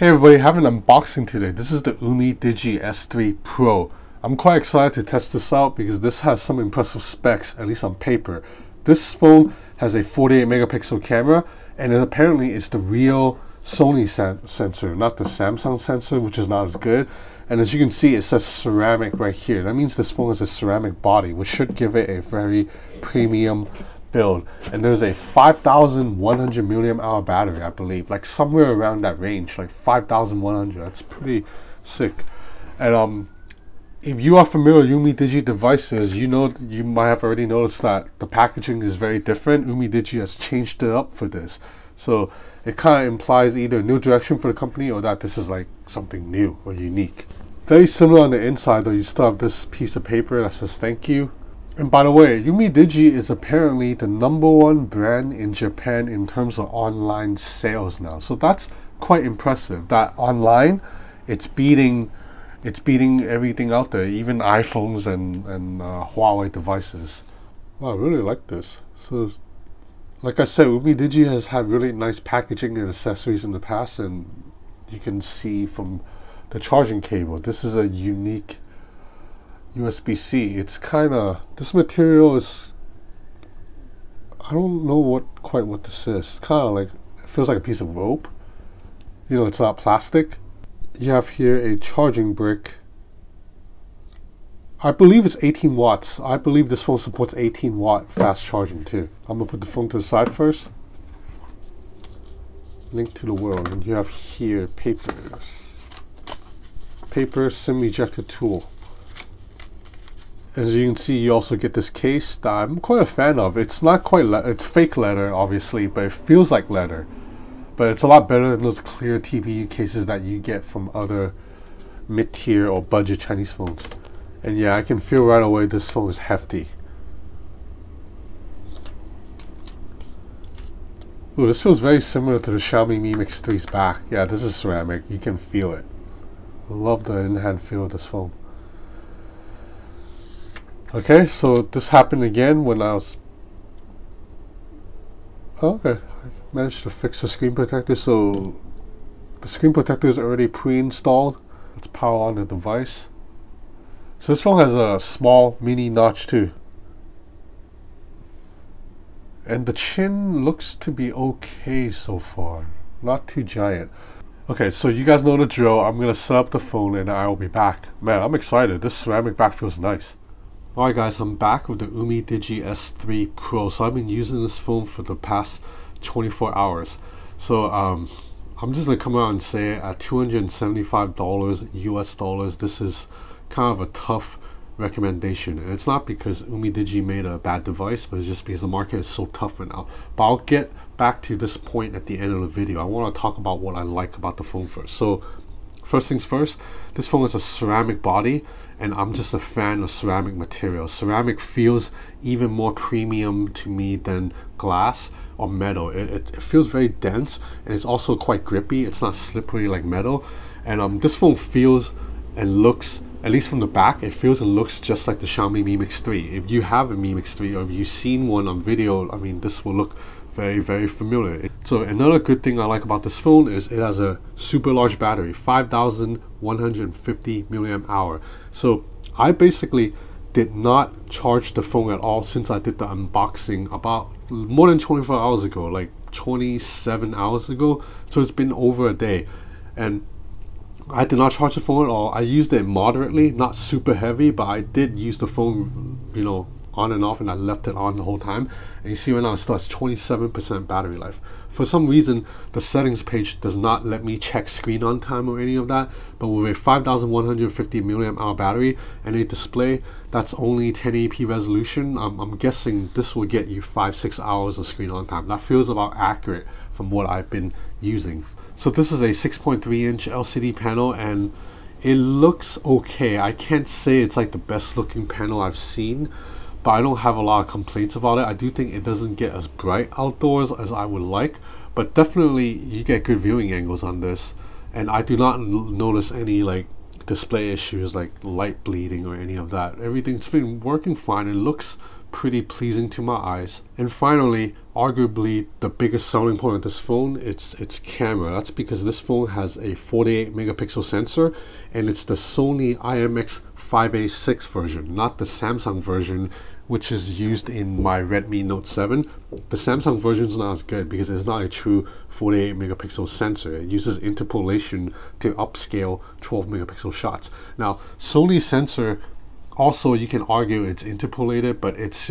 Hey everybody, having an unboxing today. This is the UmiDigi S3 Pro. I'm quite excited to test this out because this has some impressive specs, at least on paper. This phone has a 48 megapixel camera and it apparently is the real Sony sensor, not the Samsung sensor, which is not as good. And as you can see, it says ceramic right here. That means this phone has a ceramic body, which should give it a very premium build. And there's a 5100 milliamp hour battery, I believe, like somewhere around that range, like 5100. That's pretty sick. And if you are familiar with UmiDigi devices, you might have already noticed that the packaging is very different. UmiDigi has changed it up for this, so it kind of implies either a new direction for the company or that this is like something new or unique. Very similar on the inside though, you still have this piece of paper that says thank you. And by the way, UmiDigi is apparently the #1 brand in Japan in terms of online sales now. So that's quite impressive. That online, it's beating everything out there, even iPhones and Huawei devices. Wow, I really like this. So, like I said, UmiDigi has had really nice packaging and accessories in the past, and you can see from the charging cable, this is a unique USB-C. It's kind of, this material is, I don't know quite what this is. It's kind of like, it feels like a piece of rope. You know, it's not plastic. You have here a charging brick. I believe it's 18 watts. I believe this phone supports 18 watt fast charging too. I'm gonna put the phone to the side first. Link to the world, and you have here papers. Paper SIM ejector tool. As you can see, you also get this case that I'm quite a fan of. It's not quite it's fake leather, obviously, but it feels like leather. But it's a lot better than those clear TPU cases that you get from other mid-tier or budget Chinese phones. And yeah, I can feel right away this phone is hefty. Ooh, this feels very similar to the Xiaomi Mi Mix 3's back. Yeah, this is ceramic. You can feel it. I love the in-hand feel of this phone. Okay, so this happened again when I was... Oh, okay, I managed to fix the screen protector. So the screen protector is already pre-installed. Let's power on the device. So this phone has a small mini notch too. And the chin looks to be okay so far. Not too giant. Okay, so you guys know the drill. I'm going to set up the phone and I will be back. Man, I'm excited. This ceramic back feels nice. Alright guys, I'm back with the UmiDigi S3 Pro. So I've been using this phone for the past 24 hours. So I'm just going to come out and say at $275 US dollars, this is kind of a tough recommendation. And it's not because UmiDigi made a bad device, but it's just because the market is so tough right now. But I'll get back to this point at the end of the video. I want to talk about what I like about the phone first. So first things first, this phone is a ceramic body, and I'm just a fan of ceramic material. Ceramic feels even more premium to me than glass or metal. It feels very dense, and it's also quite grippy. It's not slippery like metal. And this phone feels and looks, at least from the back, it feels and looks just like the Xiaomi Mi Mix 3. If you have a Mi Mix 3 or if you've seen one on video, I mean, this will look very, very familiar. So another good thing I like about this phone is it has a super large battery, 5150 milliamp hour. So I basically did not charge the phone at all since I did the unboxing about more than 24 hours ago, like 27 hours ago. So it's been over a day, and I did not charge the phone at all. I used it moderately, not super heavy, but I did use the phone, you know, on and off, and I left it on the whole time. And you see right now it still has 27% battery life. For some reason, the settings page does not let me check screen on time or any of that. But with a 5150 milliamp hour battery and a display that's only 1080p resolution, I'm guessing this will get you 5-6 hours of screen on time. That feels about accurate from what I've been using. So this is a 6.3 inch LCD panel, and it looks okay. I can't say it's like the best looking panel I've seen, but I don't have a lot of complaints about it. I do think it doesn't get as bright outdoors as I would like, but definitely you get good viewing angles on this. And I do not notice any like display issues like light bleeding or any of that. Everything's been working fine. It looks pretty pleasing to my eyes. And finally, arguably the biggest selling point of this phone, it's its camera. That's because this phone has a 48 megapixel sensor, and it's the Sony IMX5A6 version, not the Samsung version, which is used in my Redmi Note 7. The Samsung version is not as good because it's not a true 48 megapixel sensor. It uses interpolation to upscale 12 megapixel shots. Now, Sony sensor, also you can argue it's interpolated, but it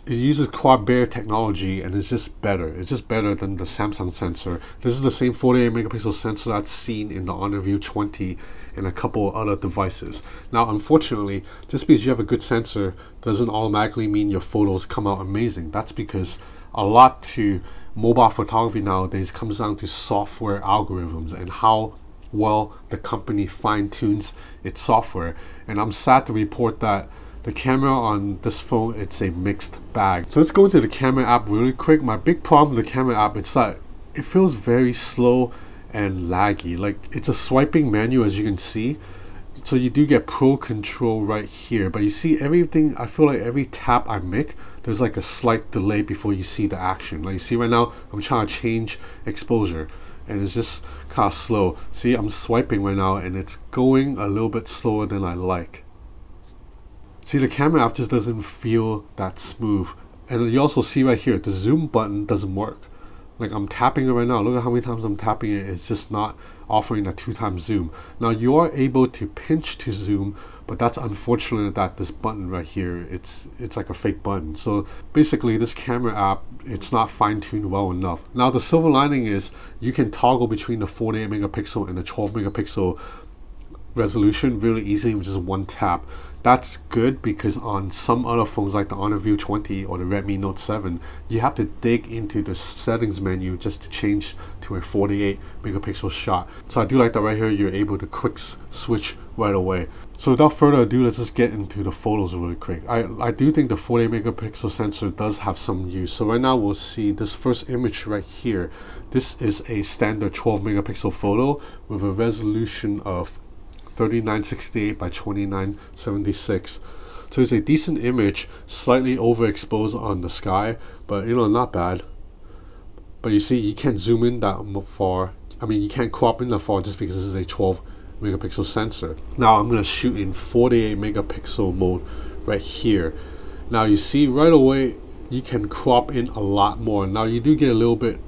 uses quad Bayer technology, and it's just better. It's just better than the Samsung sensor. This is the same 48 megapixel sensor that's seen in the Honor View 20 and a couple of other devices. Now, unfortunately, just because you have a good sensor doesn't automatically mean your photos come out amazing. That's because a lot to mobile photography nowadays comes down to software algorithms and how well the company fine-tunes its software. And I'm sad to report that the camera on this phone, it's a mixed bag. So let's go into the camera app really quick. My big problem with the camera app is that it feels very slow and laggy. Like, it's a swiping menu, as you can see. So you do get pro control right here, but you see everything, I feel like every tap I make, there's like a slight delay before you see the action. Like, you see right now, I'm trying to change exposure, and it's just kind of slow. See, I'm swiping right now, and it's going a little bit slower than I like. See, the camera app just doesn't feel that smooth. And you also see right here, the zoom button doesn't work. Like, I'm tapping it right now. Look at how many times I'm tapping it. It's just not offering a 2x zoom. Now, you are able to pinch to zoom, but that's unfortunate that this button right here, it's like a fake button. So basically, this camera app, it's not fine-tuned well enough. Now, the silver lining is you can toggle between the 48 megapixel and the 12 megapixel resolution really easily with just one tap. That's good because on some other phones like the Honor View 20 or the Redmi Note 7, you have to dig into the settings menu just to change to a 48 megapixel shot. So I do like that right here, you're able to quick switch right away. So without further ado, let's just get into the photos really quick. I do think the 48 megapixel sensor does have some use. So right now we'll see this first image right here. This is a standard 12 megapixel photo with a resolution of 3968 by 2976. So it's a decent image, slightly overexposed on the sky, but you know, not bad. But you see, you can't zoom in that far. I mean, you can't crop in that far just because this is a 12 megapixel sensor. Now I'm going to shoot in 48 megapixel mode right here. Now you see right away you can crop in a lot more. Now you do get a little bit,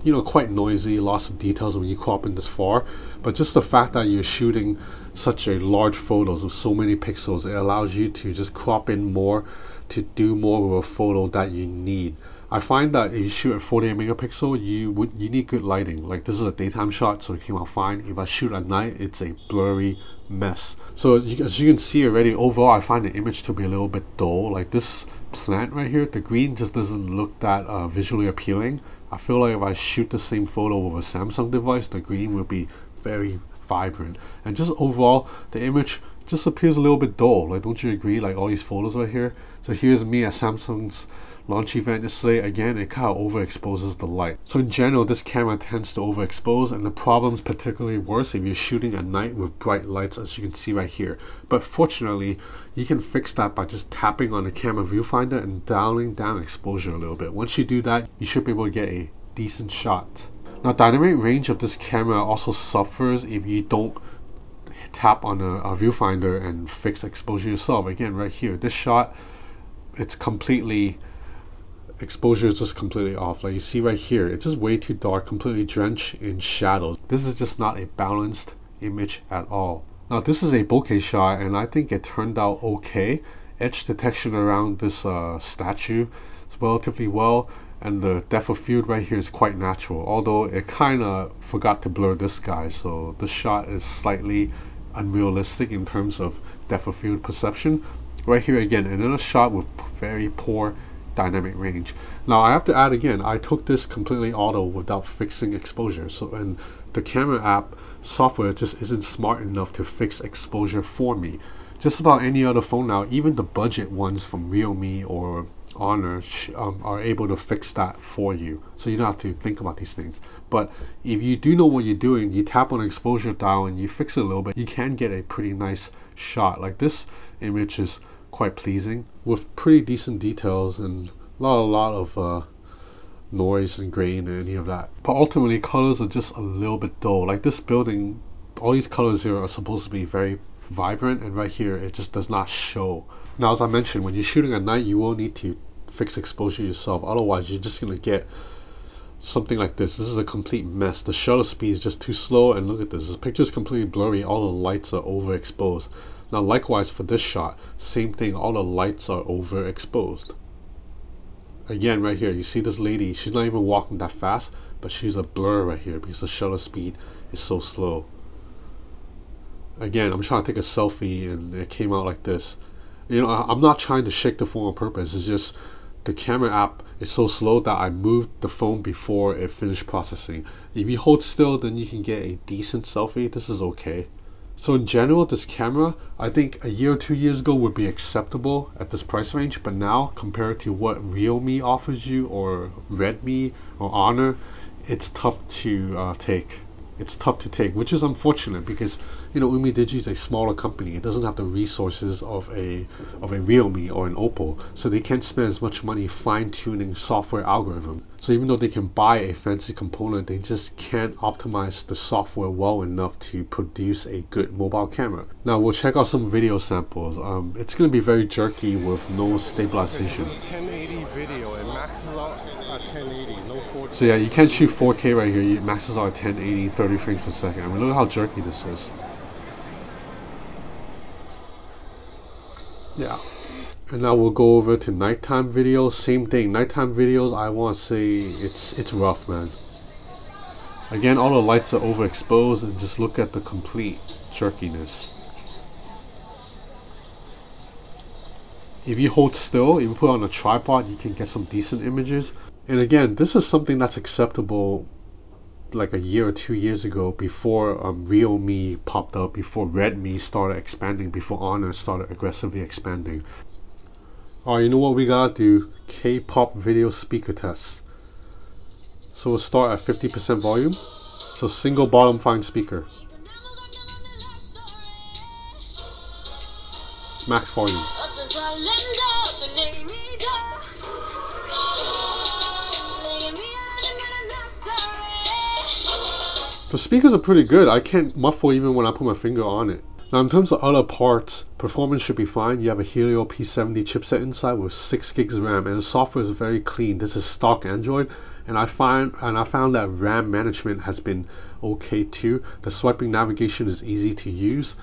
you know, quite noisy, lots of details when you crop in this far, but just the fact that you're shooting such a large photos with so many pixels, it allows you to just crop in more to do more with a photo that you need. I find that if you shoot at 48 megapixel, you need good lighting. Like, this is a daytime shot, so it came out fine. If I shoot at night, it's a blurry mess. So as you can see already, overall I find the image to be a little bit dull. Like, this plant right here, the green just doesn't look that visually appealing. I feel like if I shoot the same photo with a Samsung device, the green will be very vibrant. And just overall, the image just appears a little bit dull. Like, don't you agree? Like, all these photos right here. So here's me at Samsung's launch event yesterday. Again, it kind of overexposes the light. So in general, this camera tends to overexpose, and the problem's particularly worse if you're shooting at night with bright lights, as you can see right here. But fortunately, you can fix that by just tapping on the camera viewfinder and dialing down exposure a little bit. Once you do that, you should be able to get a decent shot. Now, dynamic range of this camera also suffers if you don't tap on a viewfinder and fix exposure yourself. Again, right here, this shot, it's completely, exposure is just completely off. Like, you see right here, it's just way too dark, completely drenched in shadows. This is just not a balanced image at all. Now, this is a bokeh shot, and I think it turned out okay. Edge detection around this statue is relatively well, and the depth of field right here is quite natural, although it kind of forgot to blur this guy, so the shot is slightly unrealistic in terms of depth of field perception. Right here again, another shot with very poor dynamic range. Now I have to add again, I took this completely auto without fixing exposure, so and the camera app software just isn't smart enough to fix exposure for me. Just about any other phone now, even the budget ones from Realme or Honor are able to fix that for you, so you don't have to think about these things. But if you do know what you're doing, you tap on the exposure dial and you fix it a little bit, you can get a pretty nice shot. Like, this image is quite pleasing with pretty decent details and not a lot of noise and grain and any of that. But ultimately, colors are just a little bit dull. Like this building, all these colors here are supposed to be very vibrant, and right here it just does not show. Now, as I mentioned, when you're shooting at night, you will need to fix exposure yourself. Otherwise, you're just gonna get something like this. This is a complete mess. The shutter speed is just too slow, and look at this. This picture is completely blurry. All the lights are overexposed. Now, likewise for this shot, same thing. All the lights are overexposed. Again, right here, you see this lady. She's not even walking that fast, but she's a blur right here because the shutter speed is so slow. Again, I'm trying to take a selfie, and it came out like this. You know, I'm not trying to shake the phone on purpose. It's just the camera app is so slow that I moved the phone before it finished processing. If you hold still, then you can get a decent selfie. This is okay. So in general, this camera, I think a year or 2 years ago would be acceptable at this price range, but now compared to what Realme offers you, or Redmi or Honor, it's tough to take. It's tough to take, which is unfortunate because, you know, UmiDigi is a smaller company. It doesn't have the resources of a Realme or an Oppo, so they can't spend as much money fine-tuning software algorithm. So even though they can buy a fancy component, they just can't optimize the software well enough to produce a good mobile camera. Now we'll check out some video samples. It's going to be very jerky with no stabilization. Okay, so this is 1080 video. It maxes out at 1080, no 4K. So yeah, you can't shoot 4K right here. It maxes out at 1080, 30 frames per second. I mean, look at how jerky this is. Yeah. And now we'll go over to nighttime videos. Same thing. Nighttime videos, I want to say it's rough, man. Again, all the lights are overexposed, and just look at the complete jerkiness. If you hold still, if you put it on a tripod, you can get some decent images. And again, this is something that's acceptable like a year or 2 years ago, before Realme popped up, before Redmi started expanding, before Honor started aggressively expanding. Alright, you know what we gotta do? K-pop video speaker test. So we'll start at 50% volume. So single bottom fine speaker. Max volume. The speakers are pretty good. I can't muffle even when I put my finger on it. Now in terms of other parts, performance should be fine. You have a Helio P70 chipset inside with 6 gigs of RAM, and the software is very clean. This is stock Android, and I found that RAM management has been okay too. The swiping navigation is easy to use.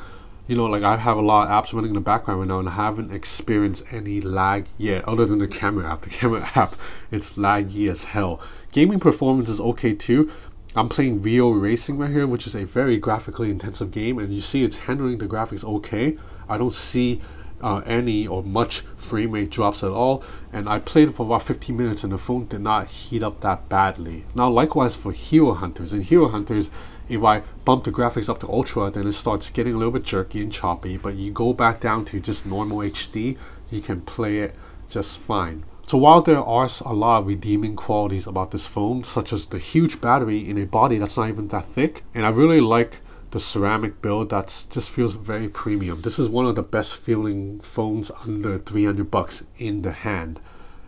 You know, like I have a lot of apps running in the background right now, and I haven't experienced any lag yet, other than the camera app. The camera app, it's laggy as hell. Gaming performance is okay too. I'm playing Rio Racing right here, which is a very graphically intensive game, and you see it's handling the graphics okay. I don't see any or much frame rate drops at all, and I played for about 15 minutes and the phone did not heat up that badly. Now likewise for Hero Hunters. In Hero Hunters, if I bump the graphics up to ultra, then it starts getting a little bit jerky and choppy, but you go back down to just normal HD, you can play it just fine. So while there are a lot of redeeming qualities about this phone, such as the huge battery in a body that's not even that thick, and I really like the ceramic build that just feels very premium. This is one of the best feeling phones under 300 bucks in the hand.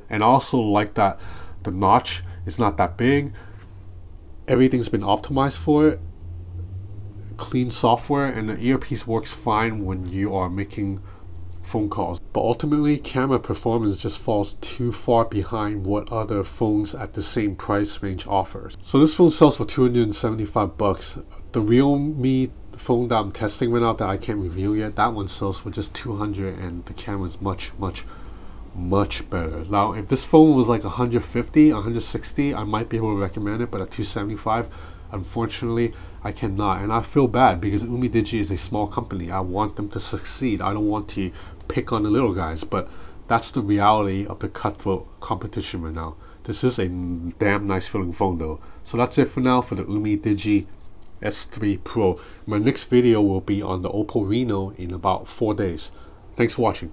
And I also like that the notch is not that big. Everything's been optimized for it. Clean software, and the earpiece works fine when you are making phone calls. But ultimately, camera performance just falls too far behind what other phones at the same price range offers. So this phone sells for 275 bucks. The Realme phone that I'm testing right now that I can't review yet, that one sells for just 200, and the camera is much better. Now if this phone was like 150, 160, I might be able to recommend it, but at 275, unfortunately I cannot. And I feel bad because UmiDigi is a small company. I want them to succeed. I don't want to pick on the little guys, but that's the reality of the cutthroat competition right now. This is a damn nice feeling phone though. So that's it for now for the UmiDigi S3 Pro. My next video will be on the Oppo Reno in about 4 days. Thanks for watching.